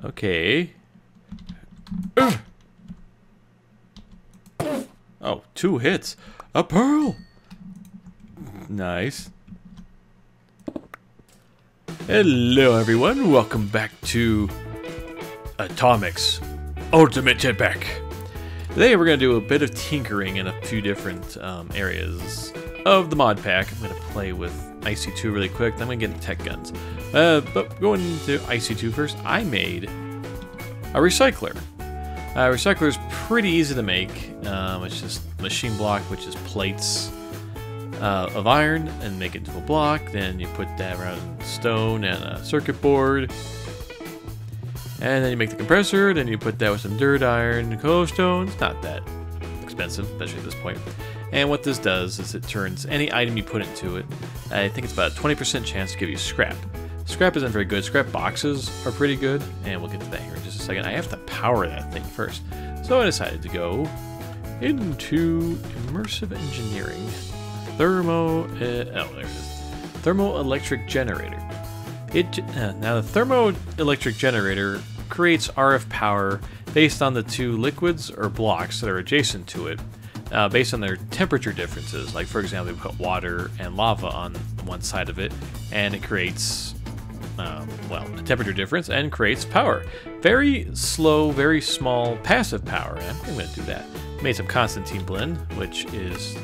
Okay. Oh, 2 hits. A pearl. Nice. Hello, everyone. Welcome back to Atomic's Ultimate Jetpack. Today we're going to do a bit of tinkering in a few different areas of the mod pack. I'm going to play with IC2 really quick, then I'm going to get into tech guns. But going into IC2 first, I made a recycler. Recycler is pretty easy to make. It's just machine block, which is plates of iron, and make it into a block. Then you put that around stone and a circuit board. And then you make the compressor, then you put that with some dirt, iron, and glowstone. It's not that expensive, especially at this point. And what this does is it turns any item you put into it, I think it's about a 20% chance to give you scrap. Scrap isn't very good. Scrap boxes are pretty good, and we'll get to that here in just a second. I have to power that thing first. So I decided to go into immersive engineering. There it is. Thermoelectric generator. Now the thermoelectric generator creates RF power based on the 2 liquids or blocks that are adjacent to it, based on their temperature differences. Like, for example, we put water and lava on one side of it, and it creates, a temperature difference and creates power. Very slow, very small passive power. And I'm going to do that. Made some Constantine blend, which is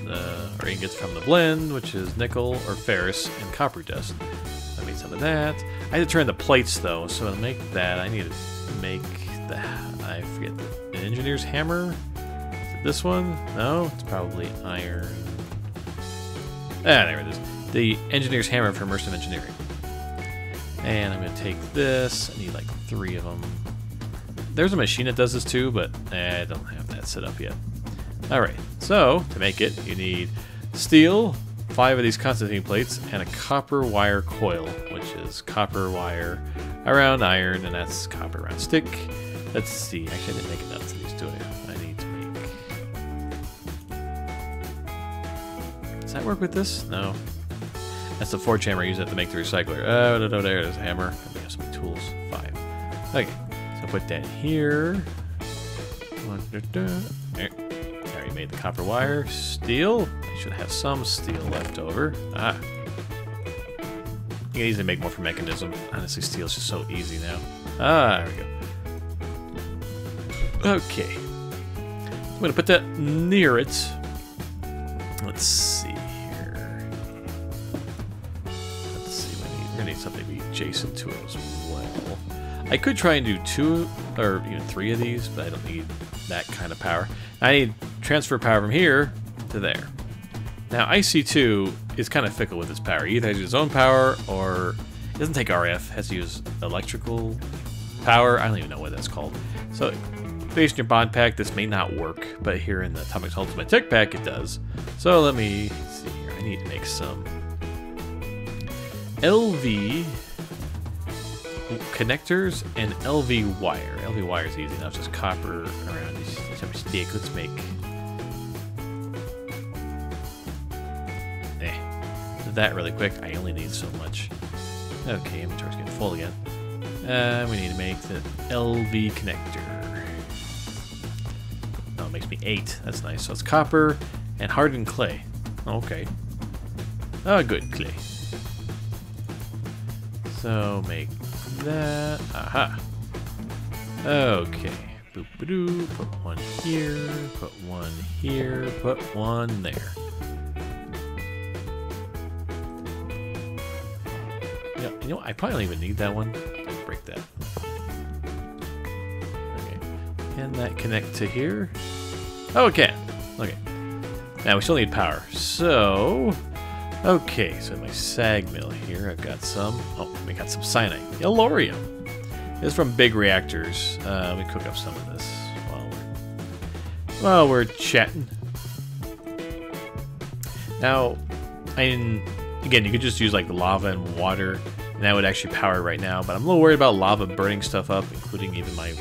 or ingots from the blend, which is nickel or ferrous and copper dust. I made some of that. I had to turn the plates though, so to make that, I need to make the, I forget, the engineer's hammer. Is it this one? No, it's probably iron. There it is. The engineer's hammer for immersive engineering. And I'm going to take this. I need like 3 of them. There's a machine that does this too, but I don't have that set up yet. Alright, so to make it, you need steel, 5 of these Constantine plates, and a copper wire coil, which is copper wire around iron, and that's copper around stick. Let's see. Actually, I didn't make enough of these, do I? I need to make... Does that work with this? No. That's the forge hammer I use it to make the recycler. Oh, no, there it is, hammer. We have some tools. 5. Okay, so put that here. There. I already made the copper wire. Steel. I should have some steel left over. Ah. You can easily make more for mechanism. Honestly, steel is just so easy now. Ah, there we go. Okay. I'm going to put that near it. Let's see. We're gonna need something to be adjacent to it as well. I could try and do 2 or even 3 of these, but I don't need that kind of power. I need transfer power from here to there. Now IC2 is kind of fickle with its power. It either has its own power or it doesn't take RF, it has to use electrical power. I don't even know what that's called. So based on your mod pack, this may not work, but here in the Atomic's Ultimate Tech Pack, it does. So let me see here. I need to make some LV connectors and LV wire. LV wire is easy enough, just copper around some stick. Let's make that really quick. I only need so much. Okay, inventory's getting full again. We need to make the LV connector. Oh, it makes me 8. That's nice. So it's copper and hardened clay. Okay. Oh, good clay. So make that. Aha. Okay. Boop -a -doo. Put 1 here. Put 1 here. Put 1 there. Yeah, you know what? I probably don't even need that one. Let's break that. Okay. Can that connect to here? Oh, it can. Okay. Now we still need power. So. Okay, so my sag mill here, I've got some. Oh, we got some cyanide. Yellorium. This is from big reactors. Let me cook up some of this while we're chatting. Now, again, you could just use like lava and water, and that would actually power right now. But I'm a little worried about lava burning stuff up, including even my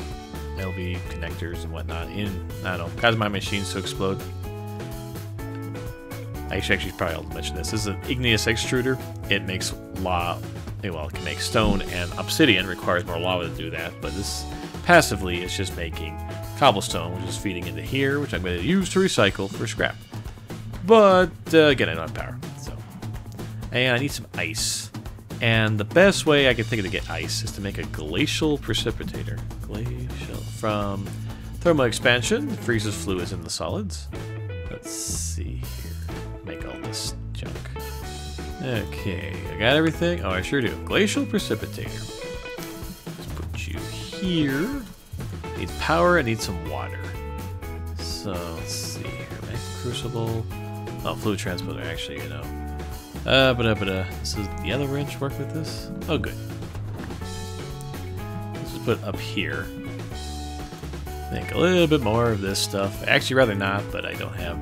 LV connectors and whatnot. I don't know, cause my machines to explode. I actually probably ought to mention this. This is an igneous extruder. It makes well, it can make stone, and obsidian requires more lava to do that, but this passively is just making cobblestone, which is feeding into here, which I'm going to use to recycle for scrap. But again, I don't have power, so. And I need some ice. And the best way I can think of to get ice is to make a glacial precipitator. Glacial from thermal expansion, freezes fluids in the solids. Let's see here. Make all this junk. Okay, I got everything. Oh, I sure do. Glacial precipitator. Let's put you here. Needs power, I need some water. So let's see here. Make crucible. Oh, fluid transporter, actually, you know. This is the other wrench work with this? Oh, good. Let's just put it up here. Make a little bit more of this stuff. Actually, rather not, but I don't have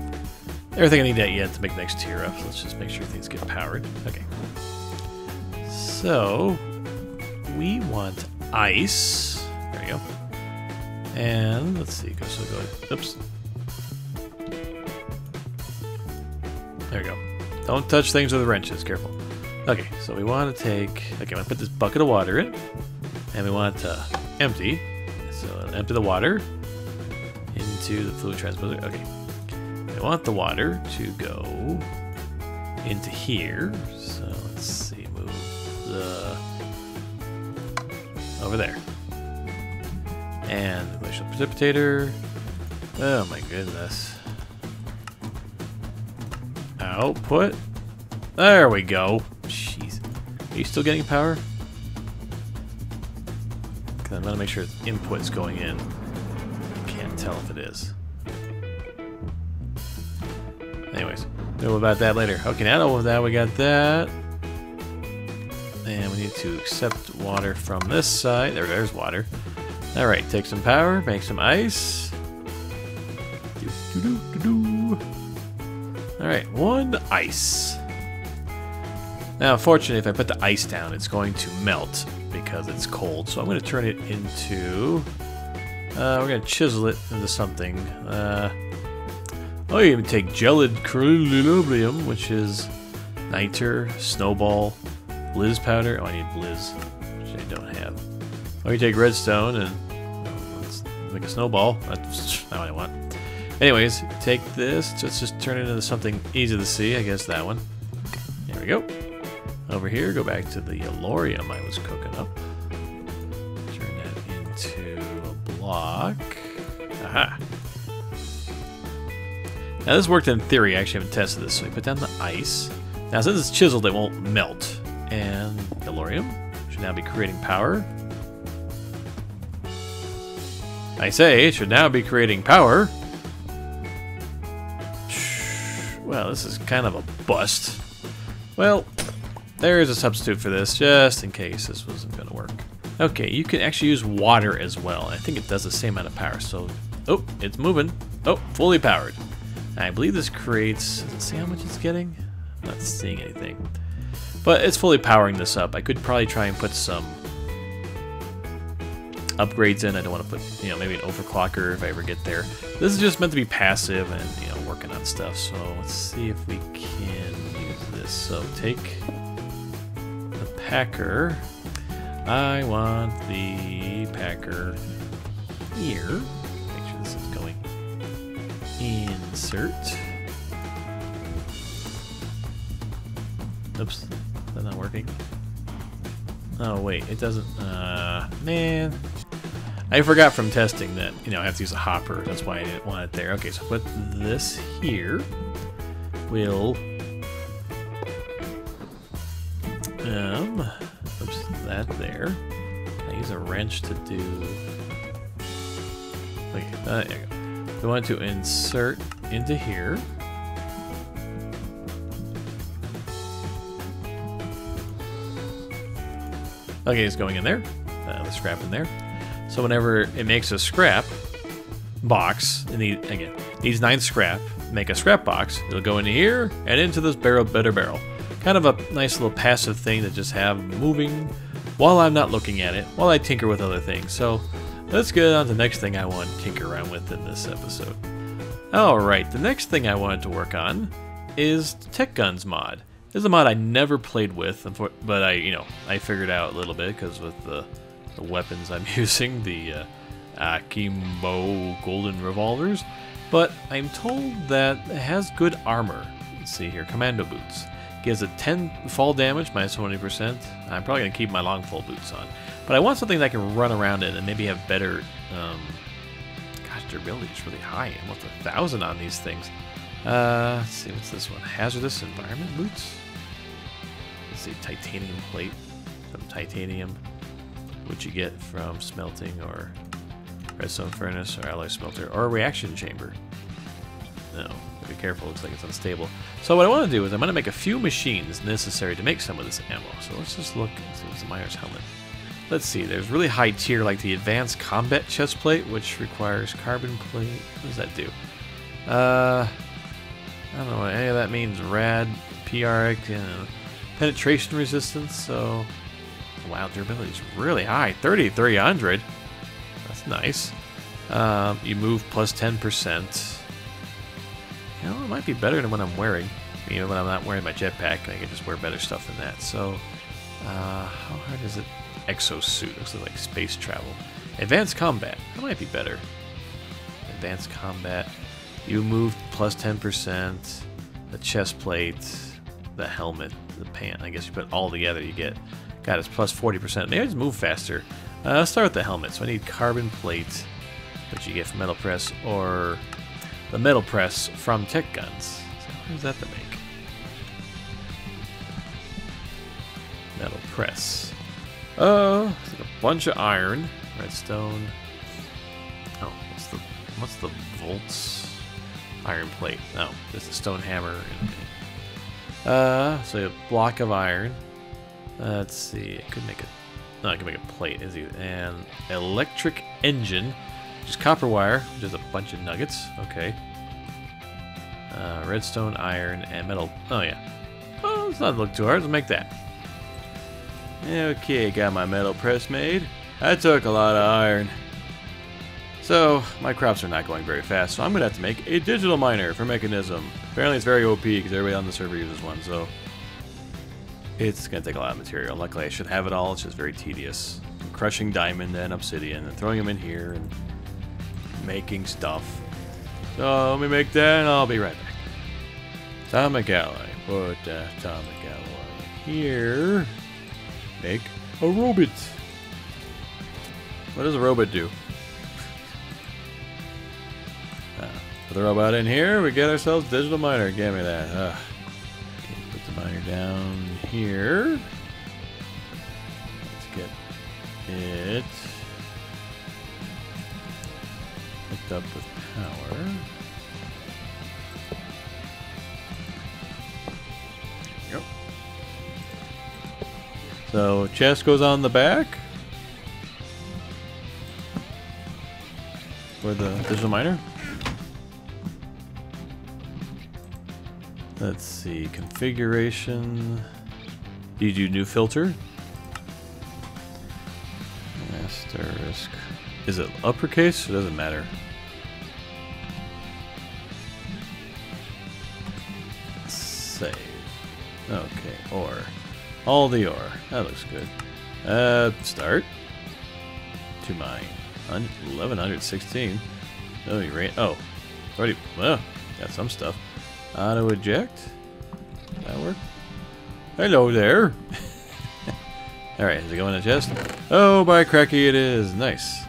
everything I need that yet to make the next tier up. So let's just make sure things get powered. Okay. So, we want ice. There we go. And let's see. Oops. There we go. Don't touch things with the wrenches, careful. Okay, so we want to take, okay, I'm going to put this bucket of water in, and we want it to empty. So empty the water into the fluid transporter. Okay, I want the water to go into here. So let's see, move the, over there. And the glacial precipitator. Oh my goodness. Output. There we go. Jeez. Are you still getting power? Because I'm going to make sure input's going in. Can't tell if it is. Anyways, know about that later. Okay, now with that, we got that. And we need to accept water from this side. There's water. Alright, take some power, make some ice. Alright, 1 ice. Now, unfortunately, if I put the ice down, it's going to melt because it's cold. So I'm going to turn it into... we're going to chisel it into something. Oh, you even take gelid crinoblium, which is niter, snowball, blizz powder. Oh, I need blizz, which I don't have. Oh, you take redstone and let's make a snowball. That's not what I want. Anyways, take this. Let's just turn it into something easy to see. I guess that one. There we go. Over here, go back to the yellorium I was cooking up. Turn that into a block. Aha. Now this worked in theory. I actually haven't tested this. So we put down the ice. Now since it's chiseled, it won't melt. And yellorium should now be creating power. I say it should now be creating power. Well, this is kind of a bust. Well, there is a substitute for this, just in case this wasn't going to work. Okay, you can actually use water as well. I think it does the same amount of power. So, oh, it's moving. Oh, fully powered. I believe this creates, does it say how much it's getting? I'm not seeing anything. But it's fully powering this up. I could probably try and put some upgrades in. I don't want to put, you know, maybe an overclocker if I ever get there. This is just meant to be passive and, you know, working on stuff. So let's see if we can use this. So take the packer. I want the packer here. Make sure this is going. Insert. Oops, that's not working. Oh wait, it doesn't. Man, I forgot from testing that, you know, I have to use a hopper. That's why I didn't want it there. Okay, so put this here. We'll oops, that there. I use a wrench to do. Okay, there you go. We want to insert into here. Okay, it's going in there. The scrap in there. So whenever it makes a scrap box, it needs 9 scrap. Make a scrap box. It'll go into here and into this barrel. Kind of a nice little passive thing to just have moving while I'm not looking at it, while I tinker with other things. So let's get on to the next thing I want to tinker around with in this episode. Alright, the next thing I wanted to work on is Tech Guns mod. This is a mod I never played with, but I figured out a little bit because with the weapons I'm using, the Akimbo golden revolvers. But I'm told that it has good armor. Let's see here, commando boots. Gives a 10 fall damage, minus 20%. I'm probably going to keep my long fall boots on. But I want something that I can run around in and maybe have better... gosh, durability is really high. Almost 1,000 on these things. Let's see, what's this one? Hazardous environment boots? Let's see, titanium plate. Some titanium. What you get from smelting or redstone furnace or alloy smelter or a reaction chamber. No. Be careful, looks like it's unstable. So what I want to do is I'm going to make a few machines necessary to make some of this ammo. So let's just look and see what's the miner's helmet. Let's see, there's really high tier like the advanced combat chest plate, which requires carbon plate. What does that do? I don't know what any of that means. Rad, PRX, penetration resistance. So wow, durability is really high. 3,300. That's nice. You move plus 10%. You know, it might be better than what I'm wearing. Even when I'm not wearing my jetpack, I can just wear better stuff than that. So, how hard is it? Exosuit. Looks like space travel. Advanced combat. That might be better. Advanced combat. You move plus 10%. The chest plate. The helmet. The pant. I guess you put it all together, you get... God, it's plus 40%. Maybe I just move faster. Let's start with the helmet. So I need carbon plate, which you get from metal press, or... the metal press from tech guns. So what is that to make? Metal press. Oh, it's like a bunch of iron, redstone. Oh, what's the volts? Iron plate. No, just a stone hammer. So a block of iron. Let's see. I could make a. No, I can make a plate. Is it an electric engine? Just copper wire, just a bunch of nuggets. Okay. Redstone, iron, and metal. Oh, yeah. Oh, let's not look too hard. Let's make that. Okay, got my metal press made. That took a lot of iron. So, my crops are not going very fast, so I'm going to have to make a digital miner for mechanism. Apparently it's very OP because everybody on the server uses one, so... it's going to take a lot of material. Luckily I should have it all, it's just very tedious. Crushing diamond and obsidian and throwing them in here and... making stuff. So let me make that and I'll be right back. Atomic alloy. Put atomic alloy here. Make a robot. What does a robot do? Put the robot in here. We get ourselves digital miner. Give me that. Okay, put the miner down here. Let's get it hooked up with power. There we go. So chest goes on the back for the digital miner. Let's see, configuration. Do you do new filter? Asterisk. Is it uppercase? It doesn't matter. Save. Okay, ore. All the ore. That looks good. Start. To mine. 1116. Oh, you rate. Oh, already. Well, got some stuff. Auto eject. Does that work? Hello there. Alright, is it going in the chest? Oh, by cracky it is. Nice.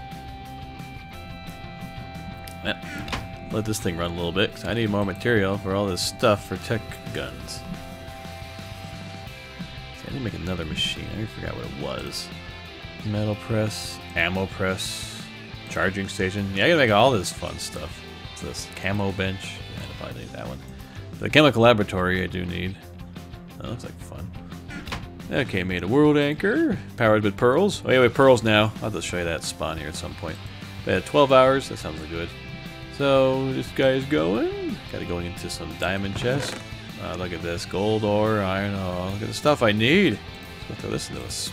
Well, let this thing run a little bit, because I need more material for all this stuff for tech guns. See, I need to make another machine. I forgot what it was. Metal press, ammo press, charging station. Yeah, I gotta make all this fun stuff. What's this? Camo bench. Yeah, I'll probably need that one. The chemical laboratory I do need. That looks like fun. Okay, made a world anchor. Powered with pearls. Oh yeah, with pearls now. I'll just show you that spawn here at some point. But yeah, 12 hours. That sounds good. So this guy is going. Gotta go into some diamond chest. Look at this. Gold ore, iron ore. Look at the stuff I need. Let's go throw this into this.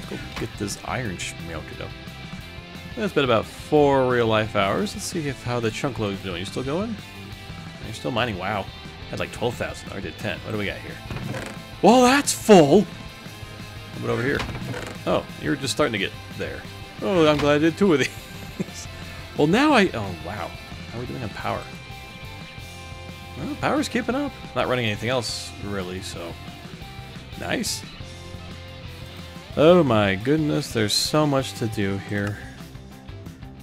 Let's go get this iron melted up. That's been about 4 real life hours. Let's see how the chunk load is doing. You still going? You're still mining. Wow. Had like 12,000. I did 10. What do we got here? Well, that's full. But over here. Oh, you're just starting to get there. Oh, I'm glad I did 2 of these. Well, now oh, wow. How are we doing on power? Well, power's keeping up. Not running anything else, really, so... Nice. Oh my goodness, there's so much to do here.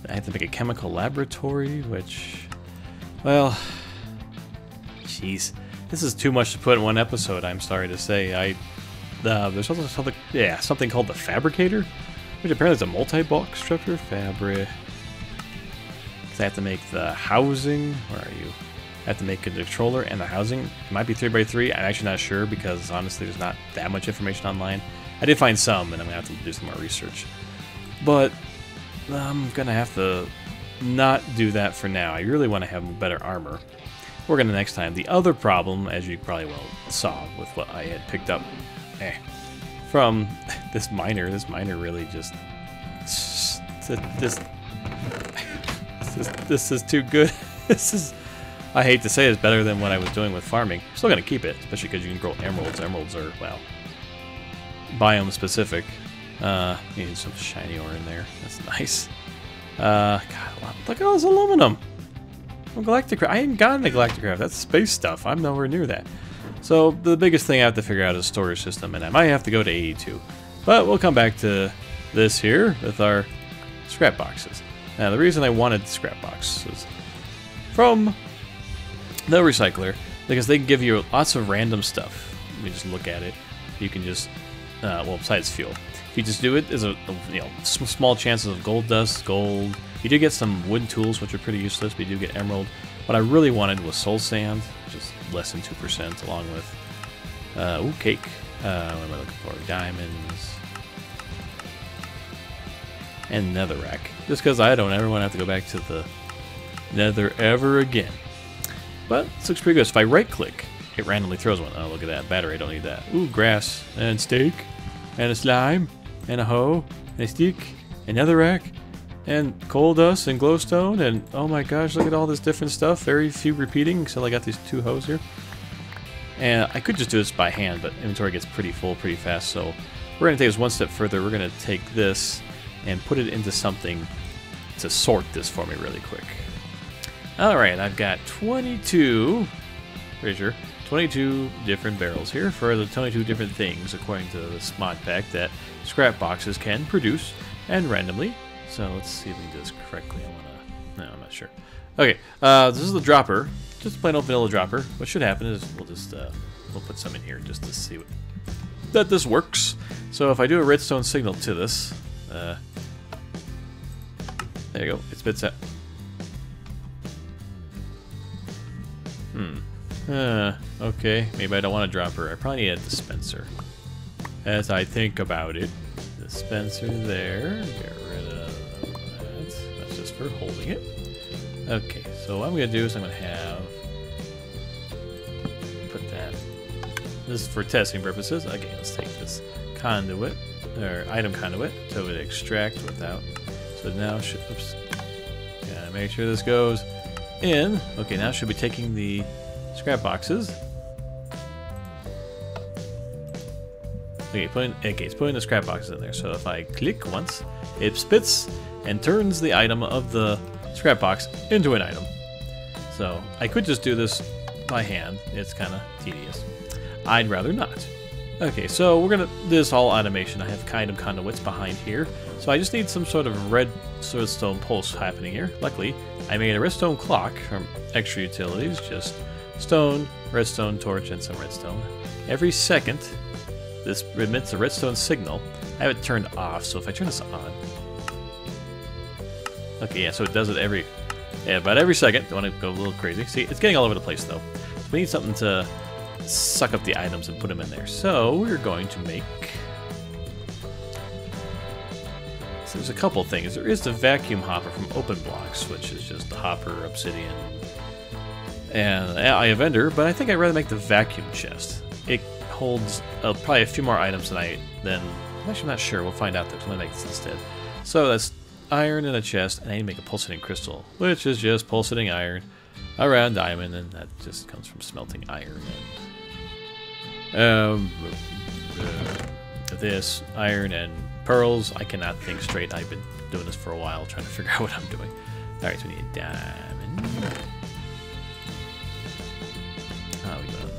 I have to make a chemical laboratory, which... Well... Jeez. This is too much to put in one episode, I'm sorry to say. There's also something called the Fabricator, which apparently is a multi-block structure. Fabric... I have to make the housing. Where are you? I have to make a controller and the housing. It might be 3x3. I'm actually not sure because honestly there's not that much information online. I did find some and I'm going to have to do some more research. But I'm going to have to not do that for now. I really want to have better armor. We're going to next time. The other problem, as you probably well saw with what I had picked up from this miner really just... This is too good. This is... I hate to say it's better than what I was doing with farming. I'm still going to keep it, especially because you can grow emeralds. Emeralds are, well, biome specific. Need some shiny ore in there. That's nice. God, look at all this aluminum. Galacticraft. I ain't got any Galacticraft. That's space stuff. I'm nowhere near that. So the biggest thing I have to figure out is storage system, and I might have to go to 82. But we'll come back to this here with our scrap boxes. Now, the reason I wanted scrap boxes from the recycler, because they give you lots of random stuff. Let me just look at it. You can just, well, besides fuel. If you just do it, there's small chances of gold dust, gold. You do get some wood tools, which are pretty useless, but you do get emerald. What I really wanted was soul sand, which is less than 2%, along with, ooh, cake. What am I looking for? Diamonds. And netherrack. Just because I don't ever want to have to go back to the nether ever again. But this looks pretty good. So if I right click, it randomly throws one. Oh, look at that. Battery, I don't need that. Ooh, grass. And steak. And a slime. And a hoe. And a stick. And netherrack. And coal dust and glowstone. And oh my gosh, look at all this different stuff. Very few repeating until I got these 2 hoes here. And I could just do this by hand, but inventory gets pretty full pretty fast. So we're going to take this one step further. We're going to take this and put it into something to sort this for me really quick. Alright, I've got 22, pretty sure, 22 different barrels here for the 22 different things according to this mod pack that scrap boxes can produce and randomly. So let's see if we can do this correctly. No, I'm not sure. Okay, this is the dropper, just a plain old vanilla dropper. What should happen is we'll just we'll put some in here just to see that this works. So if I do a redstone signal to this, there you go. It spits out. Okay. Maybe I don't want a dropper. I probably need a dispenser. As I think about it. Dispenser there. Get rid of that. That's just for holding it. Okay. So what I'm going to do is I'm going to have... Put that... This is for testing purposes. Okay, let's take this conduit. Or item conduit. So it extract without... So now should... Oops. Gotta make sure this goes in. Okay, now should be taking the scrap boxes. Okay, it's putting the scrap boxes in there. So if I click once, it spits and turns the item of the scrap box into an item. So I could just do this by hand. It's kind of tedious. I'd rather not. Okay, so we're gonna do this all automation. I have kind of conduits behind here. So I just need some sort of redstone pulse happening here. Luckily, I made a redstone clock from extra utilities, just stone, redstone torch, and some redstone. Every second, this emits a redstone signal. I have it turned off, so if I turn this on... Okay, yeah, so it does it about every second. Don't want to go a little crazy. See, it's getting all over the place, though. So we need something to suck up the items and put them in there. So we're going to make... So there's a couple things. There is the vacuum hopper from Open Blocks, which is just the hopper, obsidian, and I have ender, but I think I'd rather make the vacuum chest. It holds probably a few more items than I'm actually not sure. We'll find out though. So let me make this instead. So that's iron in a chest, and I need to make a pulsating crystal, which is just pulsating iron around diamond, and that just comes from smelting iron. This iron and pearls. I cannot think straight. I've been doing this for a while, trying to figure out what I'm doing. All right, so we need a diamond. Oh, we got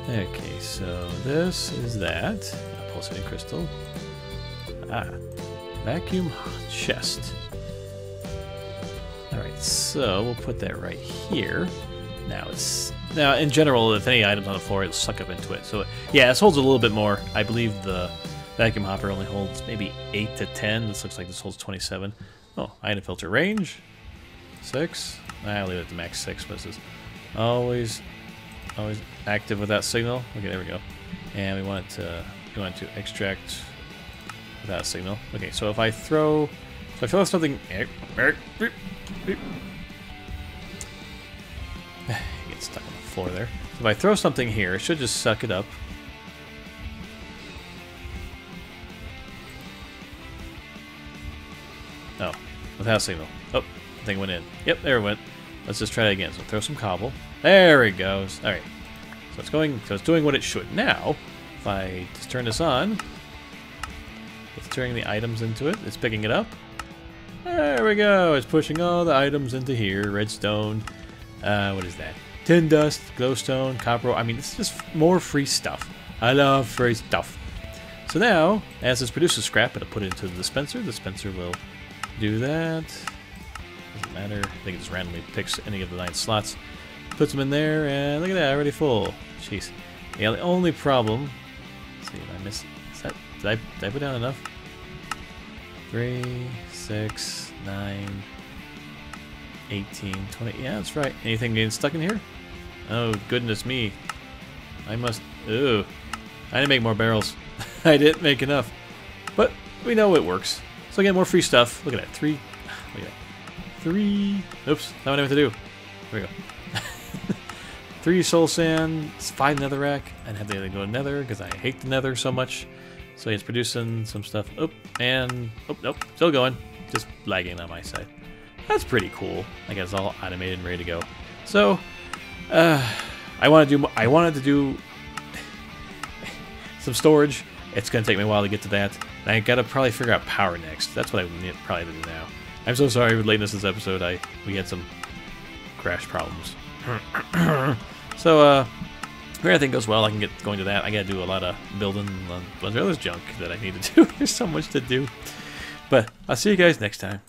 iron. Okay, so this is that. Pulsating crystal. Ah, vacuum chest. All right, so we'll put that right here. Now in general, if any items on the floor, it'll suck up into it. So yeah, this holds a little bit more. I believe the vacuum hopper only holds maybe 8 to 10. This looks like this holds 27. Oh, item filter range 6. I'll leave it at the max 6. But this is always active with that signal. Okay, there we go. And we want to extract without signal. Okay, so if I throw something. Get stuck on the floor there. So if I throw something here, it should just suck it up. Oh, without signal. Oh, the thing went in. Yep, there it went. Let's just try it again. So throw some cobble. There it goes. All right. So it's going. So it's doing what it should. Now, if I just turn this on, it's turning the items into it. It's picking it up. There we go. It's pushing all the items into here. Redstone. What is that? Tin dust, glowstone, copper. I mean, it's just more free stuff. I love free stuff. So now, as this produces scrap, it'll put it into the dispenser. The dispenser will do that. Doesn't matter. I think it just randomly picks any of the 9 slots, puts them in there, and look at that, already full. Jeez. Yeah, the only problem. Let's see if I missed. Is that? Did I put down enough? 3, 6, 9. 18, 20, yeah, that's right. Anything getting stuck in here? Oh, goodness me. I must, ooh. I didn't make more barrels. I didn't make enough. But we know it works. So again, more free stuff. Look at that, 3, look at that. 3, oops, not what I meant to do. There we go. 3 soul sand, 5 netherrack. I'd have to go nether because I hate the nether so much. So it's producing some stuff. Oh, and, oh, nope, still going. Just lagging on my side. That's pretty cool. I guess all automated and ready to go. So, I wanted to do some storage. It's gonna take me a while to get to that. And I gotta probably figure out power next. That's what I need probably to do now. I'm so sorry with lateness this episode. We had some crash problems. So, if everything goes well, I can get going to that. I gotta do a lot of building and a bunch of other junk that I need to do. There's so much to do. But I'll see you guys next time.